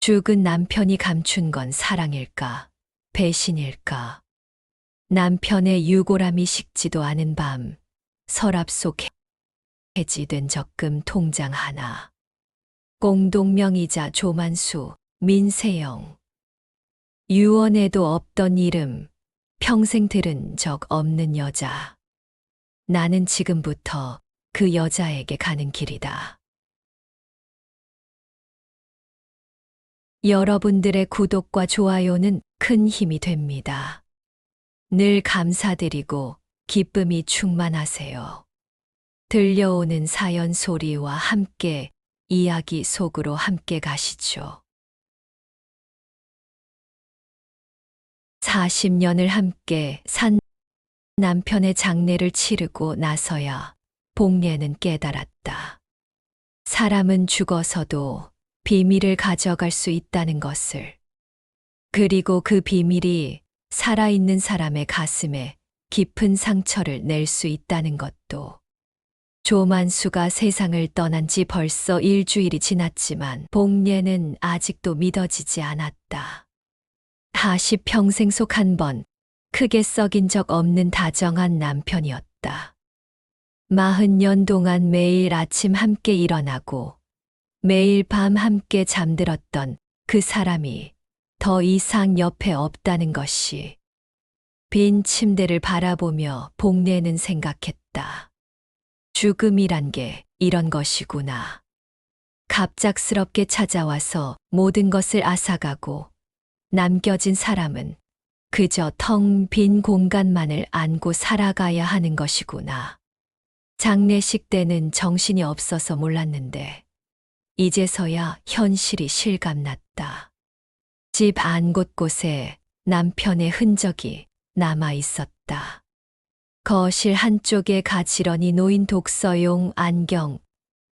죽은 남편이 감춘 건 사랑일까, 배신일까? 남편의 유골함이 식지도 않은 밤, 서랍 속 해지된 적금 통장 하나. 공동명의자 조만수, 민세영. 유언에도 없던 이름, 평생 들은 적 없는 여자. 나는 지금부터 그 여자에게 가는 길이다. 여러분들의 구독과 좋아요는 큰 힘이 됩니다. 늘 감사드리고 기쁨이 충만하세요. 들려오는 사연 소리와 함께 이야기 속으로 함께 가시죠. 40년을 함께 산 남편의 장례를 치르고 나서야 복례는 깨달았다. 사람은 죽어서도 비밀을 가져갈 수 있다는 것을. 그리고 그 비밀이 살아있는 사람의 가슴에 깊은 상처를 낼 수 있다는 것도. 조만수가 세상을 떠난 지 벌써 일주일이 지났지만 복례는 아직도 믿어지지 않았다. 다시 평생 속 한 번 크게 썩인 적 없는 다정한 남편이었다. 40년 동안 매일 아침 함께 일어나고 매일 밤 함께 잠들었던 그 사람이 더 이상 옆에 없다는 것이. 빈 침대를 바라보며 복례는 생각했다. 죽음이란 게 이런 것이구나. 갑작스럽게 찾아와서 모든 것을 앗아가고 남겨진 사람은 그저 텅 빈 공간만을 안고 살아가야 하는 것이구나. 장례식 때는 정신이 없어서 몰랐는데 이제서야 현실이 실감났다. 집 안 곳곳에 남편의 흔적이 남아 있었다. 거실 한쪽에 가지런히 놓인 독서용 안경,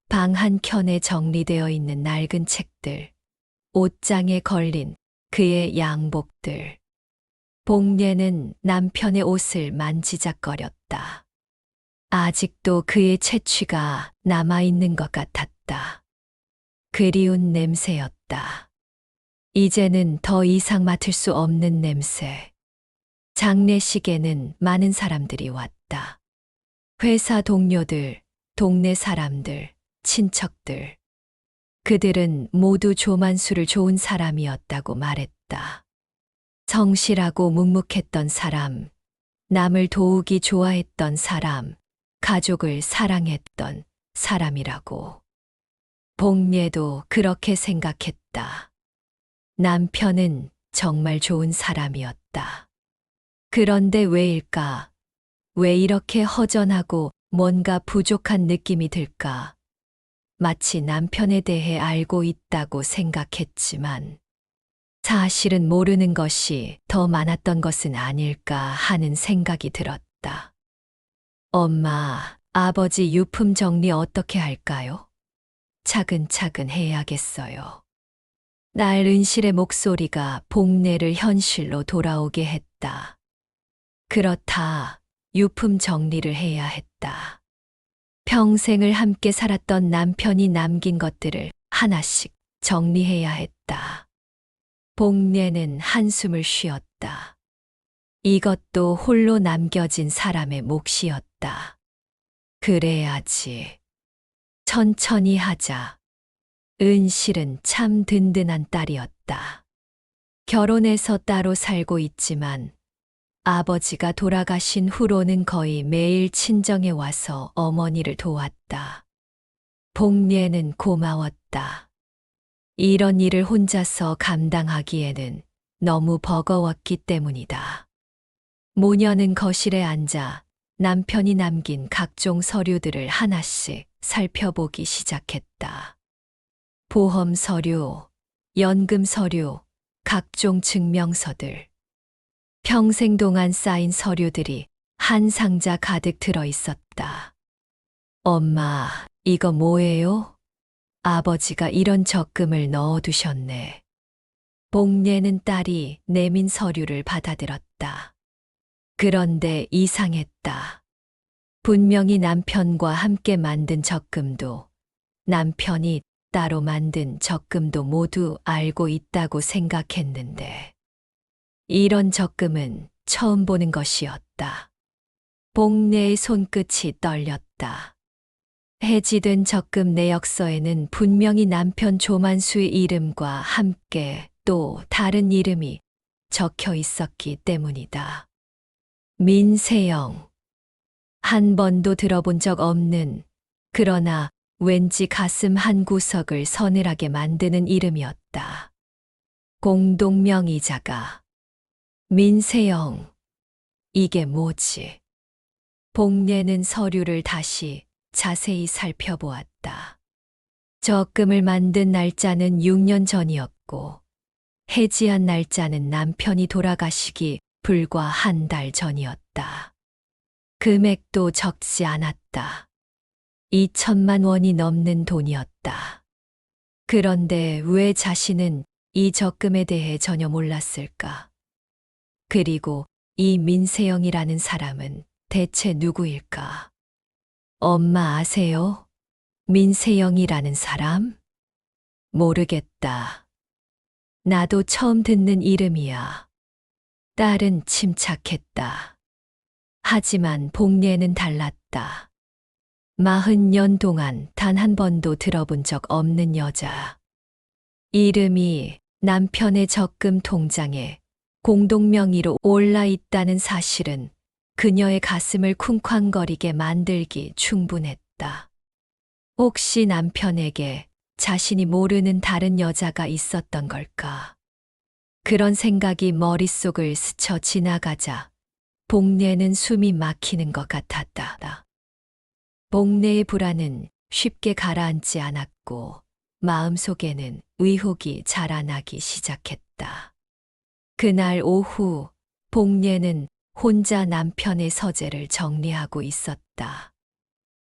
방 한켠에 정리되어 있는 낡은 책들, 옷장에 걸린 그의 양복들. 복례는 남편의 옷을 만지작거렸다. 아직도 그의 채취가 남아있는 것 같았다. 그리운 냄새였다. 이제는 더 이상 맡을 수 없는 냄새. 장례식에는 많은 사람들이 왔다. 회사 동료들, 동네 사람들, 친척들. 그들은 모두 조만수를 좋은 사람이었다고 말했다. 성실하고 묵묵했던 사람, 남을 도우기 좋아했던 사람, 가족을 사랑했던 사람이라고. 복례도 그렇게 생각했다. 남편은 정말 좋은 사람이었다. 그런데 왜일까? 왜 이렇게 허전하고 뭔가 부족한 느낌이 들까? 마치 남편에 대해 알고 있다고 생각했지만 사실은 모르는 것이 더 많았던 것은 아닐까 하는 생각이 들었다. 엄마, 아버지 유품 정리 어떻게 할까요? 차근차근 해야겠어요. 딸 은실의 목소리가 복례를 현실로 돌아오게 했다. 그렇다, 유품 정리를 해야 했다. 평생을 함께 살았던 남편이 남긴 것들을 하나씩 정리해야 했다. 복례는 한숨을 쉬었다. 이것도 홀로 남겨진 사람의 몫이었다. 그래야지. 천천히 하자. 은실은 참 든든한 딸이었다. 결혼해서 따로 살고 있지만 아버지가 돌아가신 후로는 거의 매일 친정에 와서 어머니를 도왔다. 복례는 고마웠다. 이런 일을 혼자서 감당하기에는 너무 버거웠기 때문이다. 모녀는 거실에 앉아 남편이 남긴 각종 서류들을 하나씩 살펴보기 시작했다. 보험 서류, 연금 서류, 각종 증명서들. 평생 동안 쌓인 서류들이 한 상자 가득 들어 있었다. 엄마, 이거 뭐예요? 아버지가 이런 적금을 넣어두셨네. 복례는 딸이 내민 서류를 받아들었다. 그런데 이상했다. 분명히 남편과 함께 만든 적금도 남편이 따로 만든 적금도 모두 알고 있다고 생각했는데 이런 적금은 처음 보는 것이었다. 복내의 손끝이 떨렸다. 해지된 적금 내역서에는 분명히 남편 조만수의 이름과 함께 또 다른 이름이 적혀 있었기 때문이다. 민세영. 한 번도 들어본 적 없는, 그러나 왠지 가슴 한 구석을 서늘하게 만드는 이름이었다. 공동명의자가. 민세영. 이게 뭐지? 복례는 서류를 다시 자세히 살펴보았다. 적금을 만든 날짜는 6년 전이었고, 해지한 날짜는 남편이 돌아가시기 불과 한 달 전이었다. 금액도 적지 않았다. 2천만 원이 넘는 돈이었다. 그런데 왜 자신은 이 적금에 대해 전혀 몰랐을까? 그리고 이 민세영이라는 사람은 대체 누구일까? 엄마 아세요? 민세영이라는 사람? 모르겠다. 나도 처음 듣는 이름이야. 딸은 침착했다. 하지만 복례는 달랐다. 40년 동안 단 한 번도 들어본 적 없는 여자. 이름이 남편의 적금 통장에 공동명의로 올라 있다는 사실은 그녀의 가슴을 쿵쾅거리게 만들기 충분했다. 혹시 남편에게 자신이 모르는 다른 여자가 있었던 걸까? 그런 생각이 머릿속을 스쳐 지나가자 복례는 숨이 막히는 것 같았다. 복례의 불안은 쉽게 가라앉지 않았고 마음속에는 의혹이 자라나기 시작했다. 그날 오후 복례는 혼자 남편의 서재를 정리하고 있었다.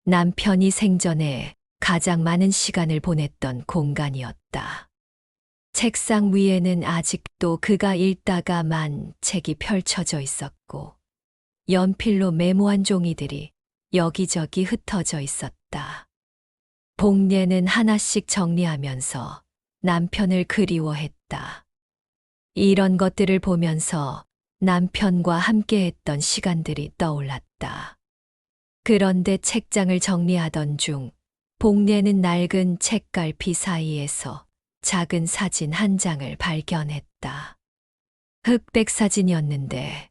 남편이 생전에 가장 많은 시간을 보냈던 공간이었다. 책상 위에는 아직도 그가 읽다가 만 책이 펼쳐져 있었고 연필로 메모한 종이들이 여기저기 흩어져 있었다. 복례는 하나씩 정리하면서 남편을 그리워했다. 이런 것들을 보면서 남편과 함께했던 시간들이 떠올랐다. 그런데 책장을 정리하던 중 복례는 낡은 책갈피 사이에서 작은 사진 한 장을 발견했다. 흑백 사진이었는데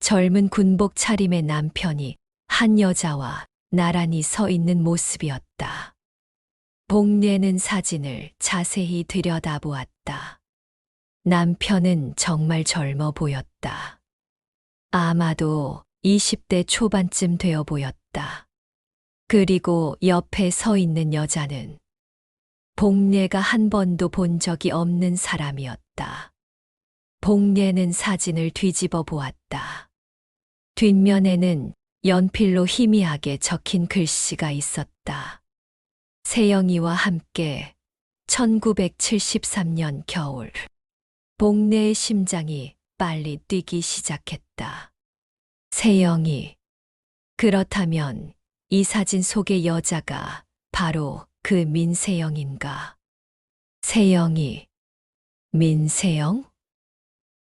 젊은 군복 차림의 남편이 한 여자와 나란히 서 있는 모습이었다. 복례는 사진을 자세히 들여다보았다. 남편은 정말 젊어 보였다. 아마도 20대 초반쯤 되어 보였다. 그리고 옆에 서 있는 여자는 복례가 한 번도 본 적이 없는 사람이었다. 복례는 사진을 뒤집어 보았다. 뒷면에는 연필로 희미하게 적힌 글씨가 있었다. 세영이와 함께 1973년 겨울. 복례의 심장이 빨리 뛰기 시작했다. 세영이. 그렇다면 이 사진 속의 여자가 바로 그 민세영인가? 세영이. 민세영?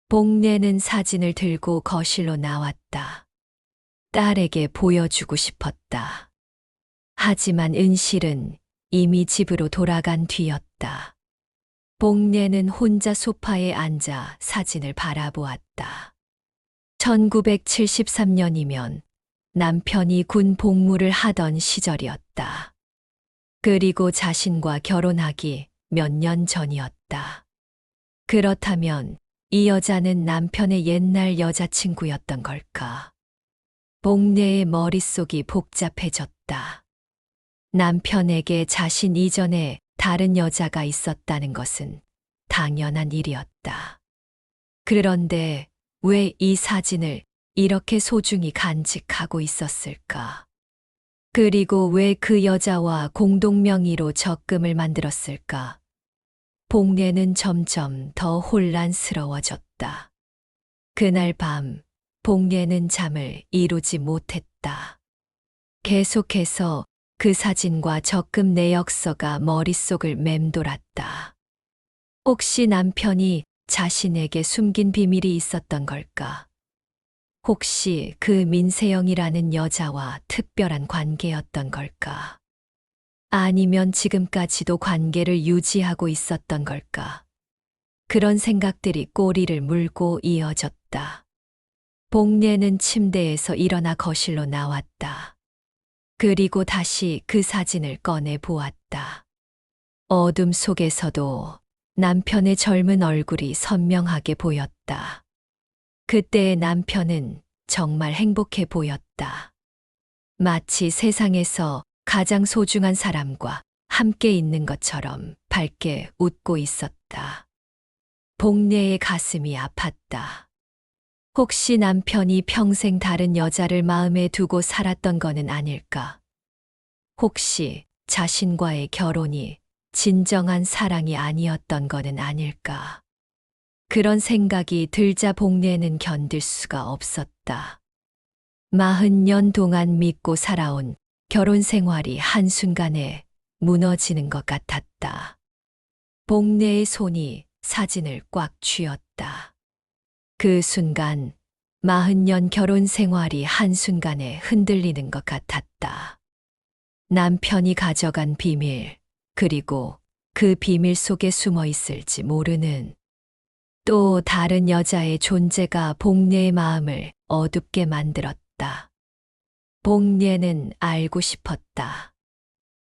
복례는 사진을 들고 거실로 나왔다. 딸에게 보여주고 싶었다. 하지만 은실은 이미 집으로 돌아간 뒤였다. 복례는 혼자 소파에 앉아 사진을 바라보았다. 1973년이면 남편이 군 복무를 하던 시절이었다. 그리고 자신과 결혼하기 몇 년 전이었다. 그렇다면 이 여자는 남편의 옛날 여자친구였던 걸까? 복례의 머릿속이 복잡해졌다. 남편에게 자신 이전에 다른 여자가 있었다는 것은 당연한 일이었다. 그런데 왜 이 사진을 이렇게 소중히 간직하고 있었을까? 그리고 왜 그 여자와 공동명의로 적금을 만들었을까? 복례는 점점 더 혼란스러워졌다. 그날 밤 복례는 잠을 이루지 못했다. 계속해서 그 사진과 적금 내역서가 머릿속을 맴돌았다. 혹시 남편이 자신에게 숨긴 비밀이 있었던 걸까? 혹시 그 민세영이라는 여자와 특별한 관계였던 걸까? 아니면 지금까지도 관계를 유지하고 있었던 걸까? 그런 생각들이 꼬리를 물고 이어졌다. 복례는 침대에서 일어나 거실로 나왔다. 그리고 다시 그 사진을 꺼내 보았다. 어둠 속에서도 남편의 젊은 얼굴이 선명하게 보였다. 그때의 남편은 정말 행복해 보였다. 마치 세상에서 가장 소중한 사람과 함께 있는 것처럼 밝게 웃고 있었다. 복례의 가슴이 아팠다. 혹시 남편이 평생 다른 여자를 마음에 두고 살았던 거는 아닐까? 혹시 자신과의 결혼이 진정한 사랑이 아니었던 거는 아닐까? 그런 생각이 들자 복례는 견딜 수가 없었다. 40년 동안 믿고 살아온 결혼 생활이 한순간에 무너지는 것 같았다. 복례의 손이 사진을 꽉 쥐었다. 그 순간 40년 결혼 생활이 한순간에 흔들리는 것 같았다. 남편이 가져간 비밀, 그리고 그 비밀 속에 숨어 있을지 모르는 또 다른 여자의 존재가 복례의 마음을 어둡게 만들었다. 복례는 알고 싶었다.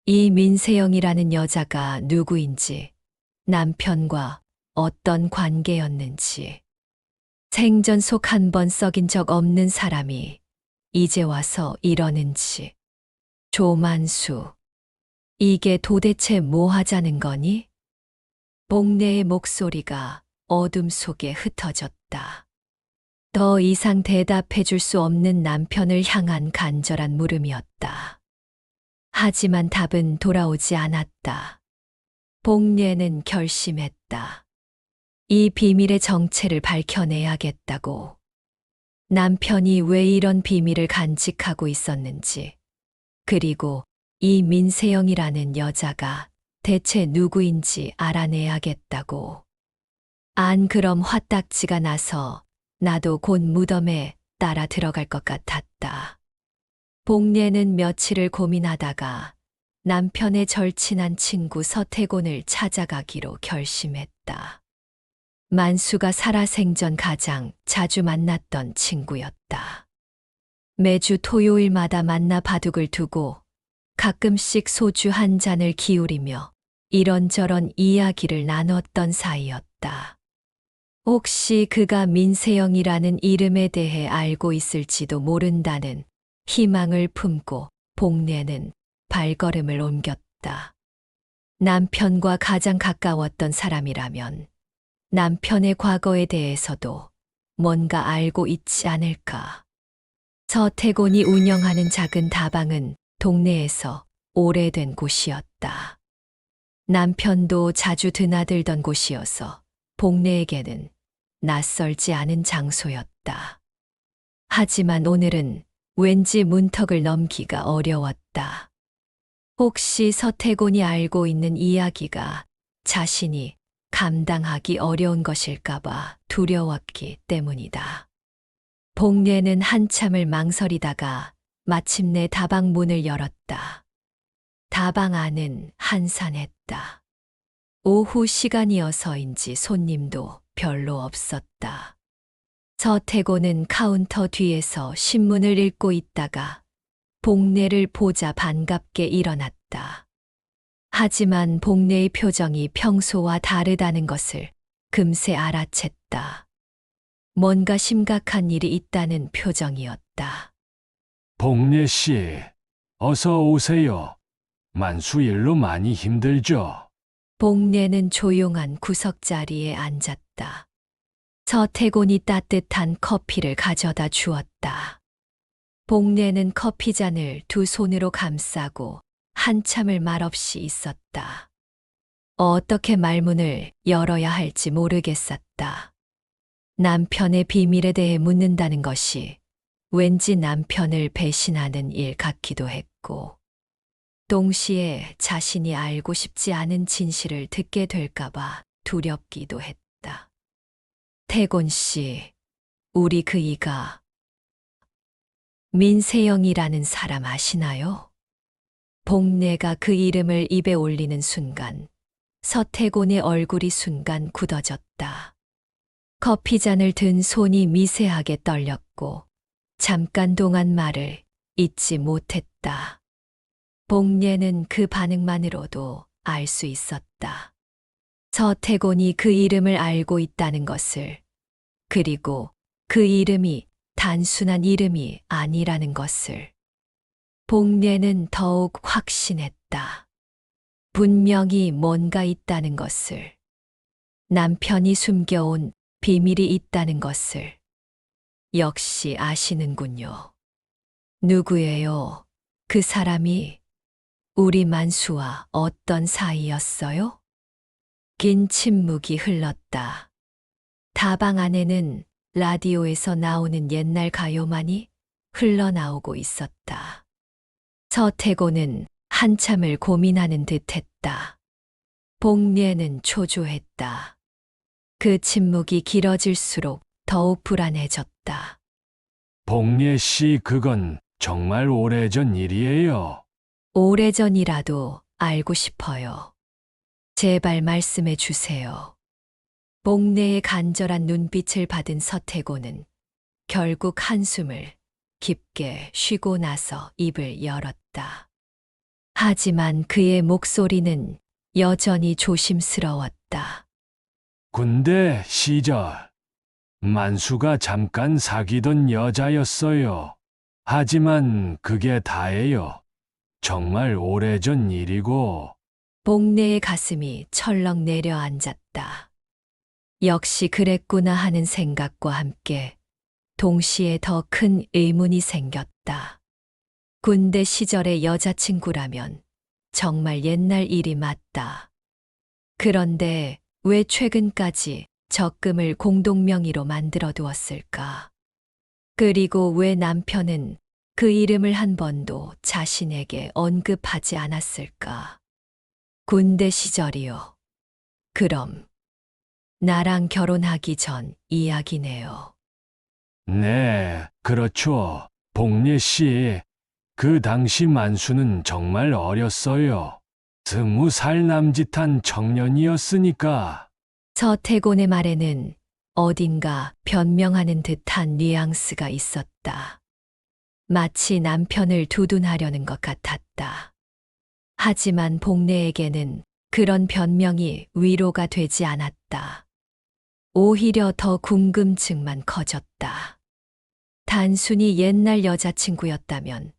이 민세영이라는 여자가 누구인지, 남편과 어떤 관계였는지. 생전 속 한 번 썩인 적 없는 사람이 이제 와서 이러는지. 조만수, 이게 도대체 뭐 하자는 거니? 복례의 목소리가 어둠 속에 흩어졌다. 더 이상 대답해 줄 수 없는 남편을 향한 간절한 물음이었다. 하지만 답은 돌아오지 않았다. 복례는 결심했다. 이 비밀의 정체를 밝혀내야겠다고. 남편이 왜 이런 비밀을 간직하고 있었는지, 그리고 이 민세영이라는 여자가 대체 누구인지 알아내야겠다고. 안 그럼 화딱지가 나서 나도 곧 무덤에 따라 들어갈 것 같았다. 복례는 며칠을 고민하다가 남편의 절친한 친구 서태곤을 찾아가기로 결심했다. 만수가 살아생전 가장 자주 만났던 친구였다. 매주 토요일마다 만나 바둑을 두고 가끔씩 소주 한 잔을 기울이며 이런저런 이야기를 나눴던 사이였다. 혹시 그가 민세영이라는 이름에 대해 알고 있을지도 모른다는 희망을 품고 복례는 발걸음을 옮겼다. 남편과 가장 가까웠던 사람이라면 남편의 과거에 대해서도 뭔가 알고 있지 않을까. 서태곤이 운영하는 작은 다방은 동네에서 오래된 곳이었다. 남편도 자주 드나들던 곳이어서 복례에게는 낯설지 않은 장소였다. 하지만 오늘은 왠지 문턱을 넘기가 어려웠다. 혹시 서태곤이 알고 있는 이야기가 자신이 감당하기 어려운 것일까봐 두려웠기 때문이다. 복례는 한참을 망설이다가 마침내 다방 문을 열었다. 다방 안은 한산했다. 오후 시간이어서인지 손님도 별로 없었다. 서태곤은 카운터 뒤에서 신문을 읽고 있다가 복례를 보자 반갑게 일어났다. 하지만 복례의 표정이 평소와 다르다는 것을 금세 알아챘다. 뭔가 심각한 일이 있다는 표정이었다. 복례 씨, 어서 오세요. 만수 일로 많이 힘들죠? 복례는 조용한 구석자리에 앉았다. 서태곤이 따뜻한 커피를 가져다 주었다. 복례는 커피잔을 두 손으로 감싸고 한참을 말없이 있었다. 어떻게 말문을 열어야 할지 모르겠었다. 남편의 비밀에 대해 묻는다는 것이 왠지 남편을 배신하는 일 같기도 했고. 동시에 자신이 알고 싶지 않은 진실을 듣게 될까봐 두렵기도 했다. 태곤 씨, 우리 그 이가 민세영이라는 사람 아시나요? 복례가 그 이름을 입에 올리는 순간 서태곤의 얼굴이 순간 굳어졌다. 커피잔을 든 손이 미세하게 떨렸고 잠깐 동안 말을 잇지 못했다. 복례는 그 반응만으로도 알 수 있었다. 서태곤이 그 이름을 알고 있다는 것을, 그리고 그 이름이 단순한 이름이 아니라는 것을. 복례는 더욱 확신했다. 분명히 뭔가 있다는 것을. 남편이 숨겨온 비밀이 있다는 것을. 역시 아시는군요. 누구예요? 그 사람이 우리 만수와 어떤 사이였어요? 긴 침묵이 흘렀다. 다방 안에는 라디오에서 나오는 옛날 가요만이 흘러나오고 있었다. 서태곤은 한참을 고민하는 듯 했다. 복례는 초조했다. 그 침묵이 길어질수록 더욱 불안해졌다. 복례 씨, 그건 정말 오래전 일이에요. 오래전이라도 알고 싶어요. 제발 말씀해 주세요. 복례의 간절한 눈빛을 받은 서태곤은 결국 한숨을 깊게 쉬고 나서 입을 열었다. 하지만 그의 목소리는 여전히 조심스러웠다. 군대 시절 만수가 잠깐 사귀던 여자였어요. 하지만 그게 다예요. 정말 오래전 일이고. 복례의 가슴이 철렁 내려앉았다. 역시 그랬구나 하는 생각과 함께 동시에 더 큰 의문이 생겼다. 군대 시절의 여자친구라면 정말 옛날 일이 맞다. 그런데 왜 최근까지 적금을 공동명의로 만들어 두었을까? 그리고 왜 남편은 그 이름을 한 번도 자신에게 언급하지 않았을까? 군대 시절이요. 그럼 나랑 결혼하기 전 이야기네요. 네, 그렇죠. 복례 씨, 그 당시 만수는 정말 어렸어요. 20살 남짓한 청년이었으니까. 서태곤의 말에는 어딘가 변명하는 듯한 뉘앙스가 있었다. 마치 남편을 두둔하려는 것 같았다. 하지만 복례에게는 그런 변명이 위로가 되지 않았다. 오히려 더 궁금증만 커졌다. 단순히 옛날 여자친구였다면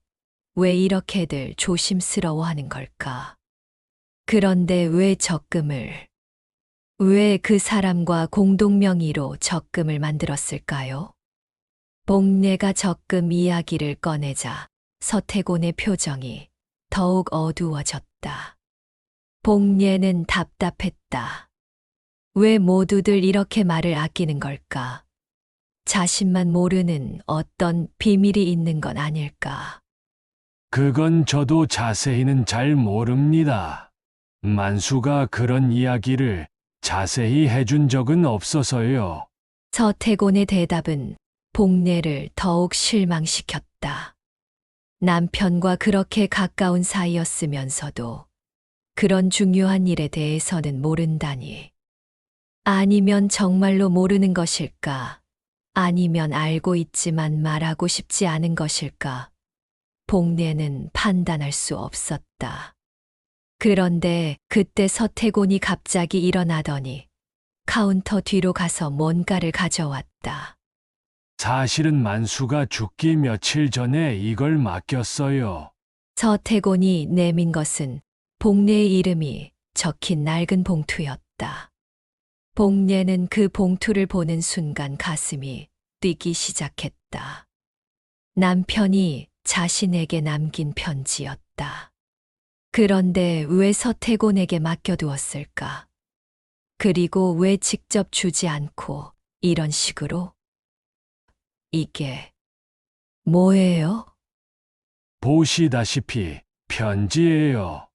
왜 이렇게들 조심스러워하는 걸까? 그런데 왜 적금을, 왜 그 사람과 공동명의로 적금을 만들었을까요? 복례가 적금 이야기를 꺼내자 서태곤의 표정이 더욱 어두워졌다. 복례는 답답했다. 왜 모두들 이렇게 말을 아끼는 걸까? 자신만 모르는 어떤 비밀이 있는 건 아닐까? 그건 저도 자세히는 잘 모릅니다. 만수가 그런 이야기를 자세히 해준 적은 없어서요. 서태곤의 대답은 복례를 더욱 실망시켰다. 남편과 그렇게 가까운 사이였으면서도 그런 중요한 일에 대해서는 모른다니. 아니면 정말로 모르는 것일까? 아니면 알고 있지만 말하고 싶지 않은 것일까? 복례는 판단할 수 없었다. 그런데 그때 서태곤이 갑자기 일어나더니 카운터 뒤로 가서 뭔가를 가져왔다. 사실은 만수가 죽기 며칠 전에 이걸 맡겼어요. 서태곤이 내민 것은 복례의 이름이 적힌 낡은 봉투였다. 복례는 그 봉투를 보는 순간 가슴이 뛰기 시작했다. 남편이 자신에게 남긴 편지였다. 그런데 왜 서태곤에게 맡겨두었을까? 그리고 왜 직접 주지 않고 이런 식으로? 이게 뭐예요? 보시다시피 편지예요.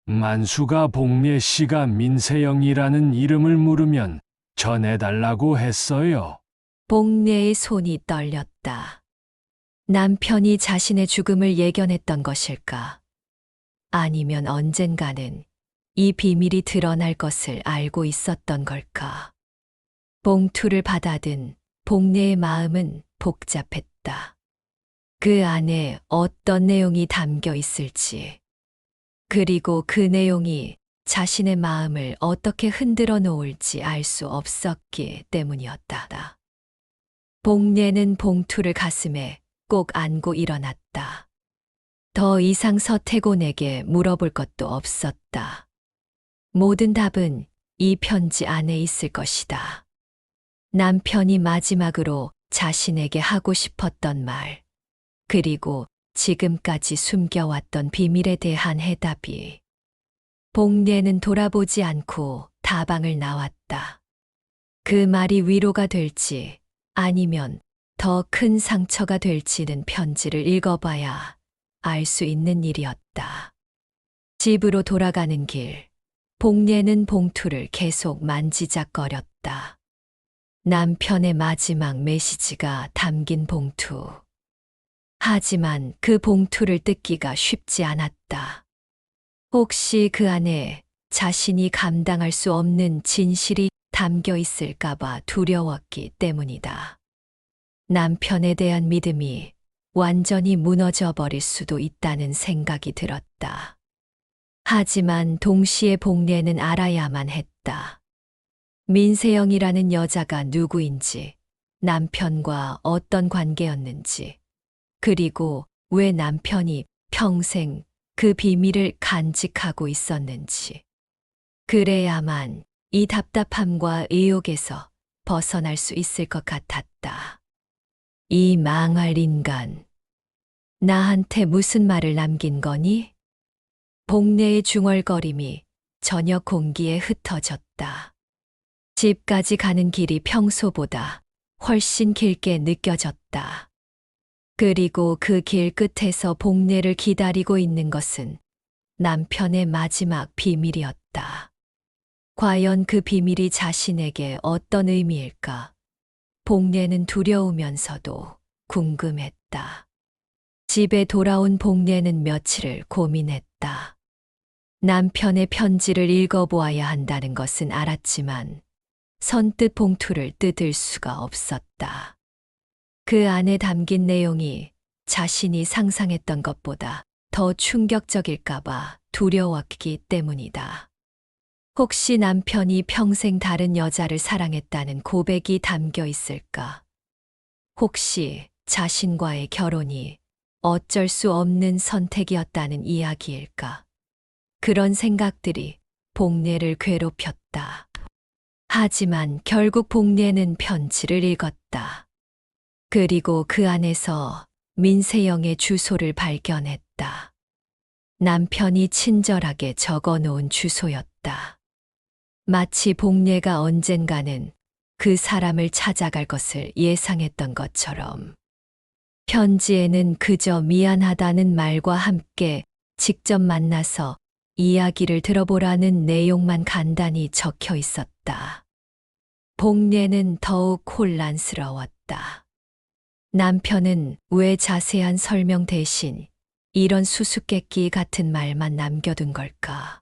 만수가 복례 씨가 민세영이라는 이름을 물으면 전해달라고 했어요. 복례의 손이 떨렸다. 남편이 자신의 죽음을 예견했던 것일까? 아니면 언젠가는 이 비밀이 드러날 것을 알고 있었던 걸까? 봉투를 받아든 복례의 마음은 복잡했다. 그 안에 어떤 내용이 담겨 있을지, 그리고 그 내용이 자신의 마음을 어떻게 흔들어 놓을지 알 수 없었기 때문이었다. 복례는 봉투를 가슴에 꼭 안고 일어났다. 더 이상 서태곤에게 물어볼 것도 없었다. 모든 답은 이 편지 안에 있을 것이다. 남편이 마지막으로 자신에게 하고 싶었던 말, 그리고 지금까지 숨겨왔던 비밀에 대한 해답이. 복례는 돌아보지 않고 다방을 나왔다. 그 말이 위로가 될지 아니면 더 큰 상처가 될지는 편지를 읽어봐야 알 수 있는 일이었다. 집으로 돌아가는 길, 복례는 봉투를 계속 만지작거렸다. 남편의 마지막 메시지가 담긴 봉투. 하지만 그 봉투를 뜯기가 쉽지 않았다. 혹시 그 안에 자신이 감당할 수 없는 진실이 담겨 있을까봐 두려웠기 때문이다. 남편에 대한 믿음이 완전히 무너져 버릴 수도 있다는 생각이 들었다. 하지만 동시에 복례는 알아야만 했다. 민세영이라는 여자가 누구인지, 남편과 어떤 관계였는지, 그리고 왜 남편이 평생 그 비밀을 간직하고 있었는지. 그래야만 이 답답함과 의욕에서 벗어날 수 있을 것 같았다. 이 망할 인간, 나한테 무슨 말을 남긴 거니? 복례의 중얼거림이 저녁 공기에 흩어졌다. 집까지 가는 길이 평소보다 훨씬 길게 느껴졌다. 그리고 그 길 끝에서 복례를 기다리고 있는 것은 남편의 마지막 비밀이었다. 과연 그 비밀이 자신에게 어떤 의미일까? 복례는 두려우면서도 궁금했다. 집에 돌아온 복례는 며칠을 고민했다. 남편의 편지를 읽어보아야 한다는 것은 알았지만 선뜻 봉투를 뜯을 수가 없었다. 그 안에 담긴 내용이 자신이 상상했던 것보다 더 충격적일까봐 두려웠기 때문이다. 혹시 남편이 평생 다른 여자를 사랑했다는 고백이 담겨 있을까? 혹시 자신과의 결혼이 어쩔 수 없는 선택이었다는 이야기일까? 그런 생각들이 복례를 괴롭혔다. 하지만 결국 복례는 편지를 읽었다. 그리고 그 안에서 민세영의 주소를 발견했다. 남편이 친절하게 적어 놓은 주소였다. 마치 복례가 언젠가는 그 사람을 찾아갈 것을 예상했던 것처럼. 편지에는 그저 미안하다는 말과 함께 직접 만나서 이야기를 들어보라는 내용만 간단히 적혀 있었다. 복례는 더욱 혼란스러웠다. 남편은 왜 자세한 설명 대신 이런 수수께끼 같은 말만 남겨둔 걸까?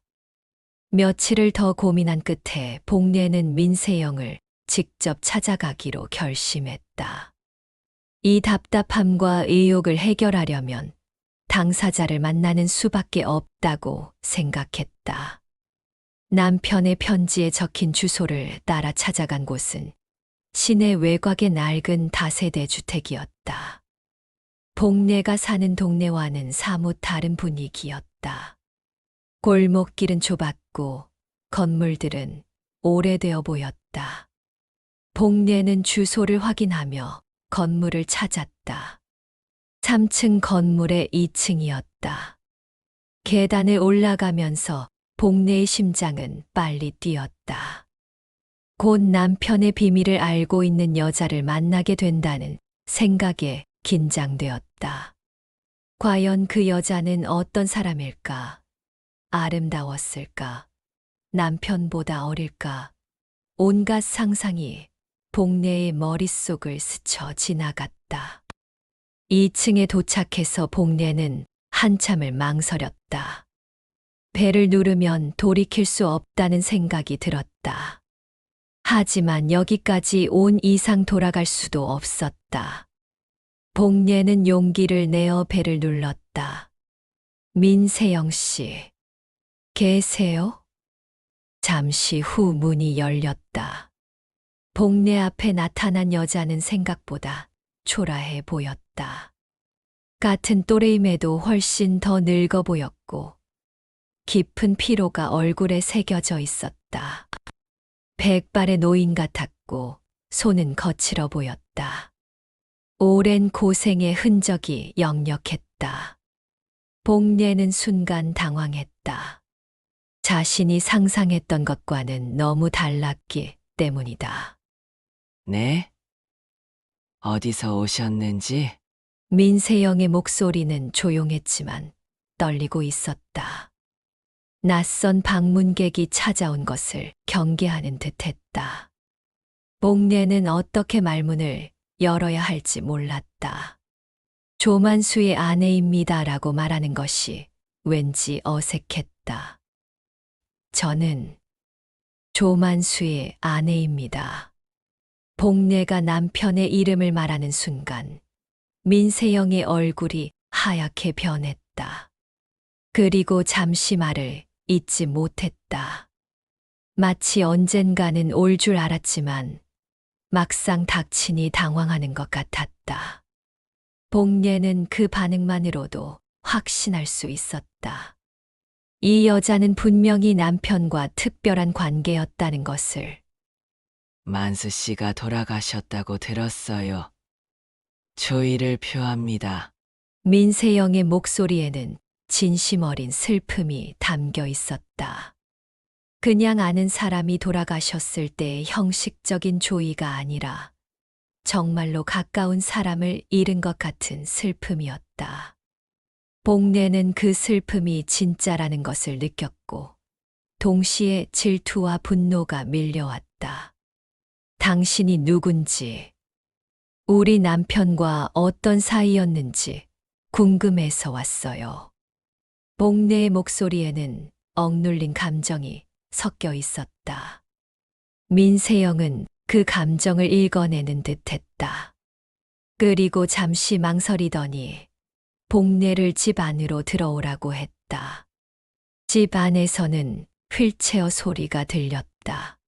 며칠을 더 고민한 끝에 복례는 민세영을 직접 찾아가기로 결심했다. 이 답답함과 의욕을 해결하려면 당사자를 만나는 수밖에 없다고 생각했다. 남편의 편지에 적힌 주소를 따라 찾아간 곳은 시내 외곽의 낡은 다세대 주택이었다. 복례가 사는 동네와는 사뭇 다른 분위기였다. 골목길은 좁았고 건물들은 오래되어 보였다. 복례는 주소를 확인하며 건물을 찾았다. 3층 건물의 2층이었다. 계단에 올라가면서 복례의 심장은 빨리 뛰었다. 곧 남편의 비밀을 알고 있는 여자를 만나게 된다는 생각에 긴장되었다. 과연 그 여자는 어떤 사람일까? 아름다웠을까? 남편보다 어릴까? 온갖 상상이 복례의 머릿속을 스쳐 지나갔다. 2층에 도착해서 복례는 한참을 망설였다. 배를 누르면 돌이킬 수 없다는 생각이 들었다. 하지만 여기까지 온 이상 돌아갈 수도 없었다. 복례는 용기를 내어 배를 눌렀다. 민세영 씨, 계세요? 잠시 후 문이 열렸다. 복례 앞에 나타난 여자는 생각보다 초라해 보였다. 같은 또래임에도 훨씬 더 늙어 보였고, 깊은 피로가 얼굴에 새겨져 있었다. 백발의 노인 같았고, 손은 거칠어 보였다. 오랜 고생의 흔적이 역력했다. 복례는 순간 당황했다. 자신이 상상했던 것과는 너무 달랐기 때문이다. 네? 어디서 오셨는지? 민세영의 목소리는 조용했지만 떨리고 있었다. 낯선 방문객이 찾아온 것을 경계하는 듯했다. 복례는 어떻게 말문을 열어야 할지 몰랐다. 조만수의 아내입니다라고 말하는 것이 왠지 어색했다. 저는 조만수의 아내입니다. 복례가 남편의 이름을 말하는 순간 민세영의 얼굴이 하얗게 변했다. 그리고 잠시 말을 잇지 못했다. 마치 언젠가는 올 줄 알았지만 막상 닥치니 당황하는 것 같았다. 복례는 그 반응만으로도 확신할 수 있었다. 이 여자는 분명히 남편과 특별한 관계였다는 것을. 만수 씨가 돌아가셨다고 들었어요. 추위를 표합니다. 민세영의 목소리에는 진심 어린 슬픔이 담겨 있었다. 그냥 아는 사람이 돌아가셨을 때의 형식적인 조의가 아니라 정말로 가까운 사람을 잃은 것 같은 슬픔이었다. 복례는 그 슬픔이 진짜라는 것을 느꼈고 동시에 질투와 분노가 밀려왔다. 당신이 누군지, 우리 남편과 어떤 사이였는지 궁금해서 왔어요. 복례의 목소리에는 억눌린 감정이 섞여 있었다. 민세영은 그 감정을 읽어내는 듯했다. 그리고 잠시 망설이더니 복례를 집 안으로 들어오라고 했다. 집 안에서는 휠체어 소리가 들렸다.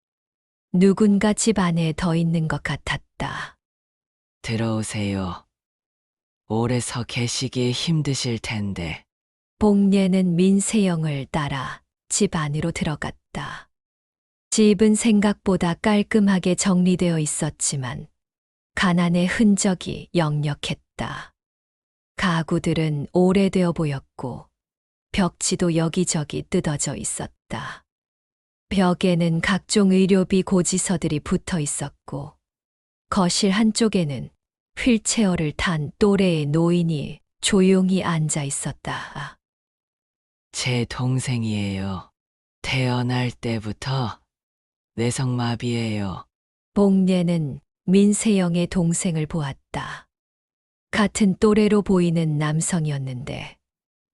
누군가 집 안에 더 있는 것 같았다. 들어오세요. 오래 서 계시기에 힘드실 텐데. 복례는 민세영을 따라 집 안으로 들어갔다. 집은 생각보다 깔끔하게 정리되어 있었지만 가난의 흔적이 역력했다. 가구들은 오래되어 보였고 벽지도 여기저기 뜯어져 있었다. 벽에는 각종 의료비 고지서들이 붙어 있었고 거실 한쪽에는 휠체어를 탄 또래의 노인이 조용히 앉아 있었다. 제 동생이에요. 태어날 때부터 뇌성마비예요. 복례는 민세영의 동생을 보았다. 같은 또래로 보이는 남성이었는데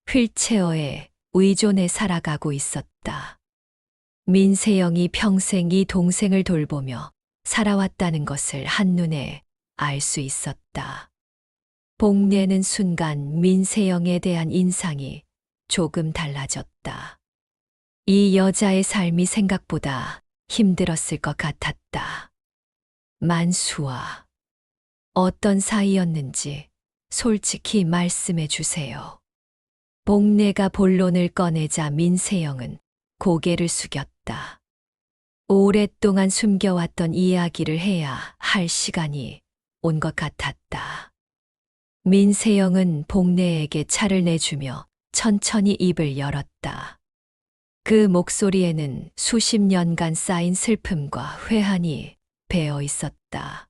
휠체어에 의존해 살아가고 있었다. 민세영이 평생 이 동생을 돌보며 살아왔다는 것을 한눈에 알 수 있었다. 복례는 순간 민세영에 대한 인상이 조금 달라졌다. 이 여자의 삶이 생각보다 힘들었을 것 같았다. 만수와 어떤 사이였는지 솔직히 말씀해 주세요. 복례가 본론을 꺼내자 민세영은 고개를 숙였다. 오랫동안 숨겨왔던 이야기를 해야 할 시간이 온 것 같았다. 민세영은 복례에게 차를 내주며 천천히 입을 열었다. 그 목소리에는 수십 년간 쌓인 슬픔과 회한이 배어 있었다.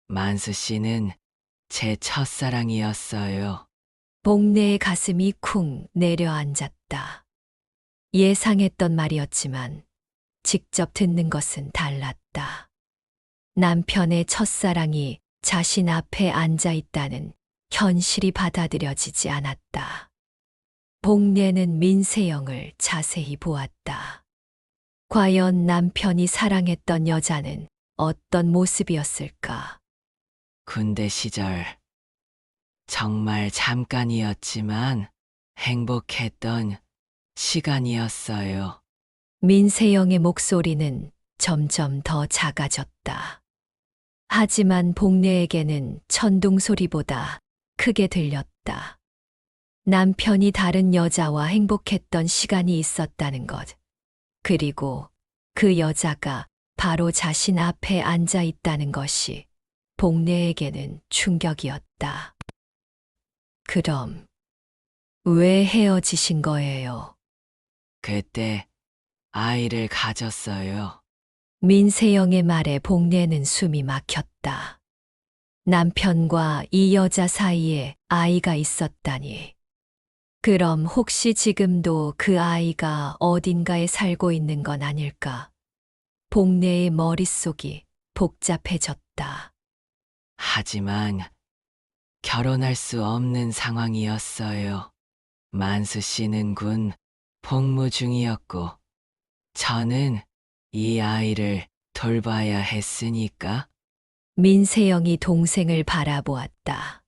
만수 씨는 제 첫사랑이었어요. 복내의 가슴이 쿵 내려앉았다. 예상했던 말이었지만 직접 듣는 것은 달랐다. 남편의 첫사랑이 자신 앞에 앉아 있다는 현실이 받아들여지지 않았다. 복례는 민세영을 자세히 보았다. 과연 남편이 사랑했던 여자는 어떤 모습이었을까? 군대 시절 정말 잠깐이었지만 행복했던 시간이었어요. 민세영의 목소리는 점점 더 작아졌다. 하지만 복례에게는 천둥 소리보다 크게 들렸다. 남편이 다른 여자와 행복했던 시간이 있었다는 것. 그리고 그 여자가 바로 자신 앞에 앉아 있다는 것이 복례에게는 충격이었다. 그럼 왜 헤어지신 거예요? 그때 아이를 가졌어요. 민세영의 말에 복례는 숨이 막혔다. 남편과 이 여자 사이에 아이가 있었다니. 그럼 혹시 지금도 그 아이가 어딘가에 살고 있는 건 아닐까? 복례의 머릿속이 복잡해졌다. 하지만 결혼할 수 없는 상황이었어요. 만수 씨는 군 복무 중이었고 저는 이 아이를 돌봐야 했으니까. 민세영이 동생을 바라보았다.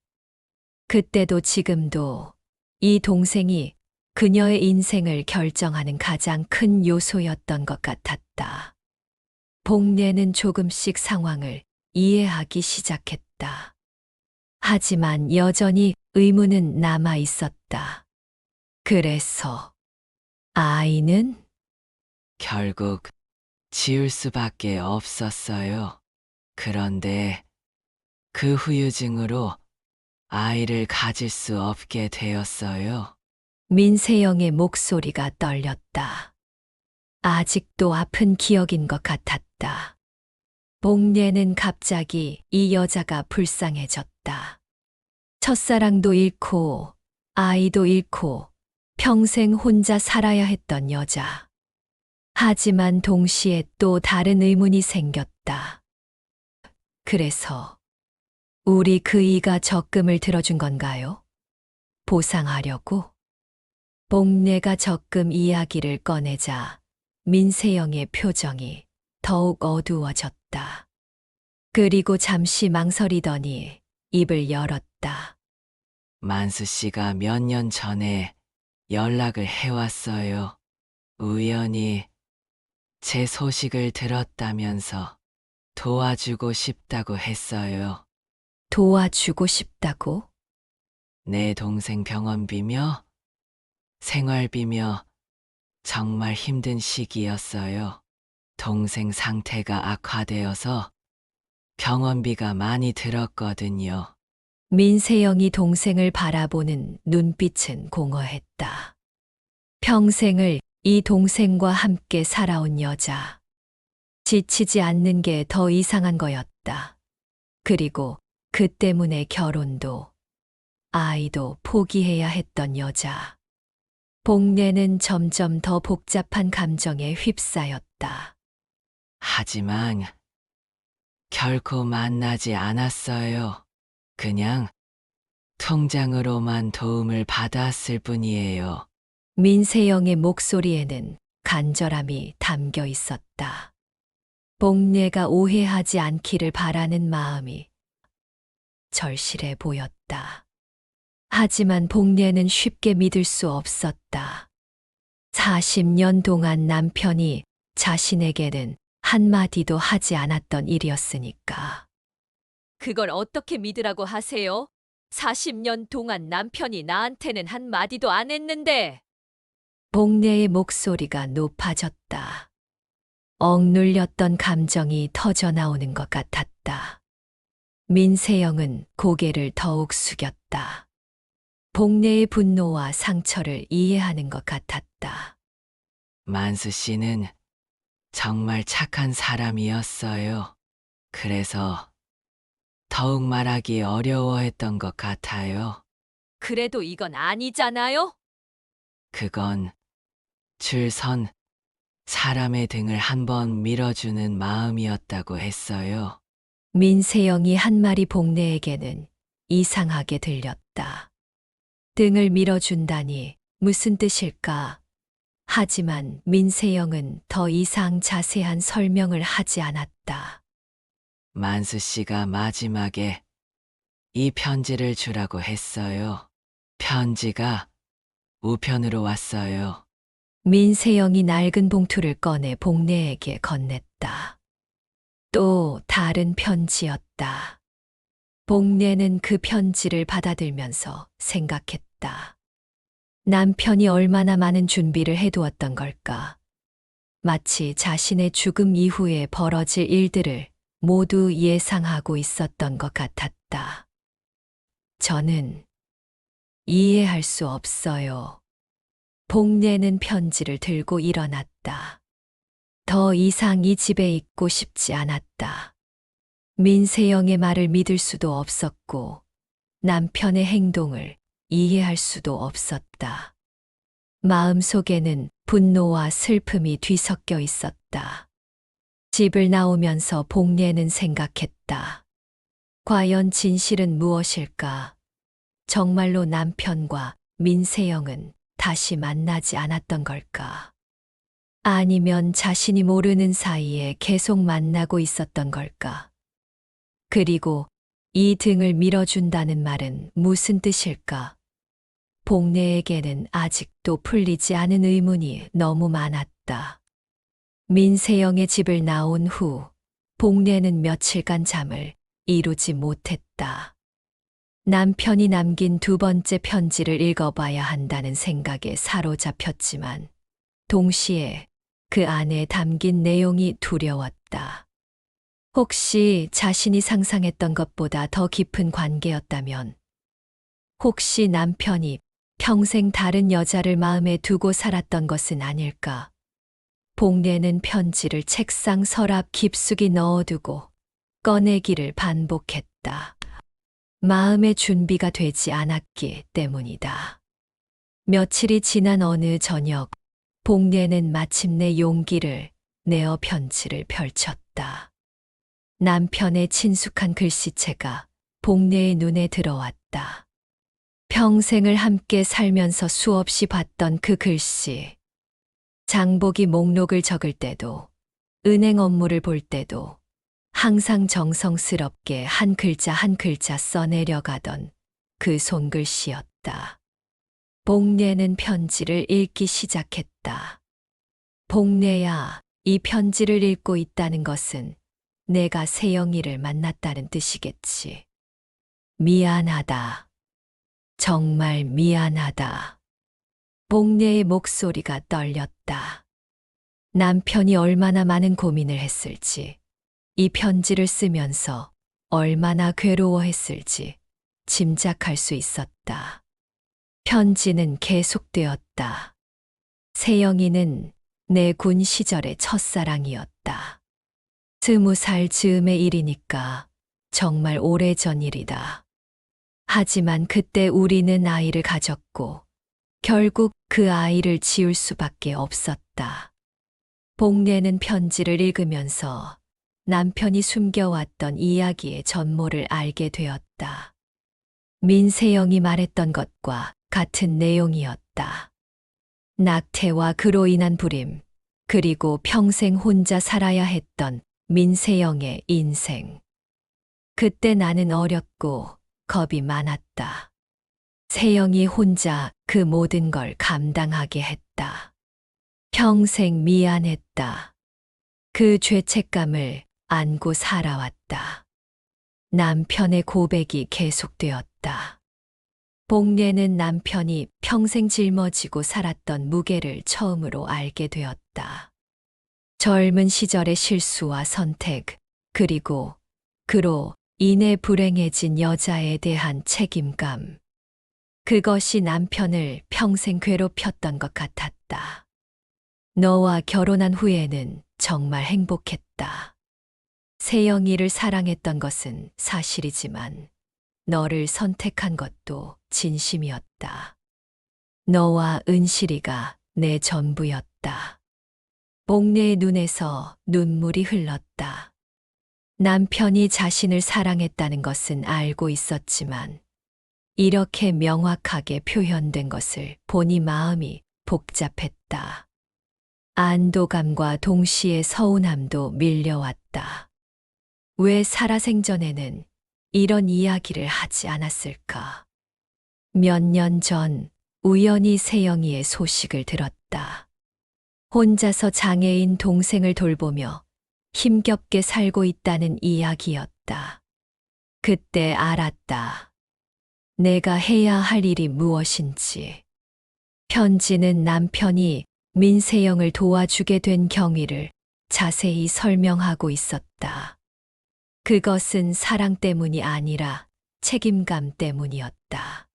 그때도 지금도 이 동생이 그녀의 인생을 결정하는 가장 큰 요소였던 것 같았다. 복례는 조금씩 상황을 이해하기 시작했다. 하지만 여전히 의문은 남아 있었다. 그래서 아이는? 결국 지울 수밖에 없었어요. 그런데 그 후유증으로 아이를 가질 수 없게 되었어요. 민세영의 목소리가 떨렸다. 아직도 아픈 기억인 것 같았다. 복례는 갑자기 이 여자가 불쌍해졌다. 첫사랑도 잃고 아이도 잃고 평생 혼자 살아야 했던 여자. 하지만 동시에 또 다른 의문이 생겼다. 그래서 우리 그이가 적금을 들어준 건가요? 보상하려고? 복례가 적금 이야기를 꺼내자 민세영의 표정이 더욱 어두워졌다. 그리고 잠시 망설이더니 입을 열었다. 만수 씨가 몇 년 전에 연락을 해왔어요. 우연히 제 소식을 들었다면서 도와주고 싶다고 했어요. 도와주고 싶다고? 내 동생 병원비며 생활비며 정말 힘든 시기였어요. 동생 상태가 악화되어서 병원비가 많이 들었거든요. 민세영이 동생을 바라보는 눈빛은 공허했다. 평생을 이 동생과 함께 살아온 여자. 지치지 않는 게 더 이상한 거였다. 그리고 그 때문에 결혼도, 아이도 포기해야 했던 여자. 복례는 점점 더 복잡한 감정에 휩싸였다. 하지만 결코 만나지 않았어요. 그냥 통장으로만 도움을 받았을 뿐이에요. 민세영의 목소리에는 간절함이 담겨 있었다. 복례가 오해하지 않기를 바라는 마음이 절실해 보였다. 하지만 복례는 쉽게 믿을 수 없었다. 40년 동안 남편이 자신에게는 한마디도 하지 않았던 일이었으니까. 그걸 어떻게 믿으라고 하세요? 40년 동안 남편이 나한테는 한마디도 안 했는데. 복례의 목소리가 높아졌다. 억눌렸던 감정이 터져나오는 것 같았다. 민세영은 고개를 더욱 숙였다. 복례의 분노와 상처를 이해하는 것 같았다. 만수 씨는 정말 착한 사람이었어요. 그래서 더욱 말하기 어려워했던 것 같아요. 그래도 이건 아니잖아요? 그건 줄선 사람의 등을 한번 밀어주는 마음이었다고 했어요. 민세영이 한 마리 복내에게는 이상하게 들렸다. 등을 밀어준다니 무슨 뜻일까? 하지만 민세영은 더 이상 자세한 설명을 하지 않았다. 만수 씨가 마지막에 이 편지를 주라고 했어요. 편지가 우편으로 왔어요. 민세영이 낡은 봉투를 꺼내 복내에게 건넸다. 또 다른 편지였다. 복내는 그 편지를 받아들면서 생각했다. 남편이 얼마나 많은 준비를 해두었던 걸까? 마치 자신의 죽음 이후에 벌어질 일들을 모두 예상하고 있었던 것 같았다. 저는 이해할 수 없어요. 복내는 편지를 들고 일어났다. 더 이상 이 집에 있고 싶지 않았다. 민세영의 말을 믿을 수도 없었고 남편의 행동을 이해할 수도 없었다. 마음속에는 분노와 슬픔이 뒤섞여 있었다. 집을 나오면서 복례는 생각했다. 과연 진실은 무엇일까? 정말로 남편과 민세영은 다시 만나지 않았던 걸까? 아니면 자신이 모르는 사이에 계속 만나고 있었던 걸까? 그리고 이 등을 밀어준다는 말은 무슨 뜻일까? 복례에게는 아직도 풀리지 않은 의문이 너무 많았다. 민세영의 집을 나온 후 복례는 며칠간 잠을 이루지 못했다. 남편이 남긴 두 번째 편지를 읽어봐야 한다는 생각에 사로잡혔지만 동시에 그 안에 담긴 내용이 두려웠다. 혹시 자신이 상상했던 것보다 더 깊은 관계였다면, 혹시 남편이 평생 다른 여자를 마음에 두고 살았던 것은 아닐까? 복례는 편지를 책상 서랍 깊숙이 넣어두고 꺼내기를 반복했다. 마음의 준비가 되지 않았기 때문이다. 며칠이 지난 어느 저녁, 복례는 마침내 용기를 내어 편지를 펼쳤다. 남편의 친숙한 글씨체가 복례의 눈에 들어왔다. 평생을 함께 살면서 수없이 봤던 그 글씨. 장보기 목록을 적을 때도, 은행 업무를 볼 때도 항상 정성스럽게 한 글자 한 글자 써내려가던 그 손글씨였다. 복례는 편지를 읽기 시작했다. 복례야, 이 편지를 읽고 있다는 것은 내가 세영이를 만났다는 뜻이겠지. 미안하다. 정말 미안하다. 복례의 목소리가 떨렸다. 남편이 얼마나 많은 고민을 했을지, 이 편지를 쓰면서 얼마나 괴로워했을지 짐작할 수 있었다. 편지는 계속되었다. 세영이는 내 군 시절의 첫사랑이었다. 20살 즈음의 일이니까 정말 오래전 일이다. 하지만 그때 우리는 아이를 가졌고 결국 그 아이를 지울 수밖에 없었다. 복례는 편지를 읽으면서 남편이 숨겨왔던 이야기의 전모를 알게 되었다. 민세영이 말했던 것과 같은 내용이었다. 낙태와 그로 인한 불임, 그리고 평생 혼자 살아야 했던 민세영의 인생. 그때 나는 어렸고 겁이 많았다. 세영이 혼자 그 모든 걸 감당하게 했다. 평생 미안했다. 그 죄책감을 안고 살아왔다. 남편의 고백이 계속되었다. 복례는 남편이 평생 짊어지고 살았던 무게를 처음으로 알게 되었다. 젊은 시절의 실수와 선택, 그리고 그로 인해 불행해진 여자에 대한 책임감. 그것이 남편을 평생 괴롭혔던 것 같았다. 너와 결혼한 후에는 정말 행복했다. 세영이를 사랑했던 것은 사실이지만 너를 선택한 것도 진심이었다. 너와 은실이가 내 전부였다. 복례의 눈에서 눈물이 흘렀다. 남편이 자신을 사랑했다는 것은 알고 있었지만 이렇게 명확하게 표현된 것을 보니 마음이 복잡했다. 안도감과 동시에 서운함도 밀려왔다. 왜 살아생전에는 이런 이야기를 하지 않았을까? 몇 년 전 우연히 세영이의 소식을 들었다. 혼자서 장애인 동생을 돌보며 힘겹게 살고 있다는 이야기였다. 그때 알았다. 내가 해야 할 일이 무엇인지. 편지는 남편이 민세영을 도와주게 된 경위를 자세히 설명하고 있었다. 그것은 사랑 때문이 아니라 책임감 때문이었다.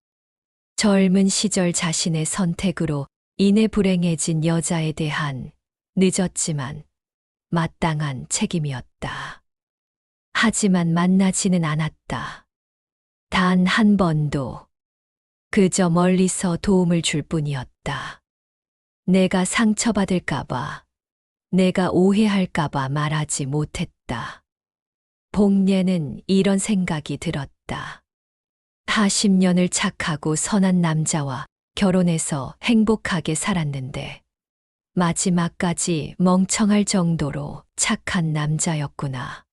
젊은 시절 자신의 선택으로 인해 불행해진 여자에 대한 늦었지만 마땅한 책임이었다. 하지만 만나지는 않았다. 단 한 번도. 그저 멀리서 도움을 줄 뿐이었다. 내가 상처받을까봐, 내가 오해할까봐 말하지 못했다. 복례는 이런 생각이 들었다. 40년을 착하고 선한 남자와 결혼해서 행복하게 살았는데 마지막까지 멍청할 정도로 착한 남자였구나.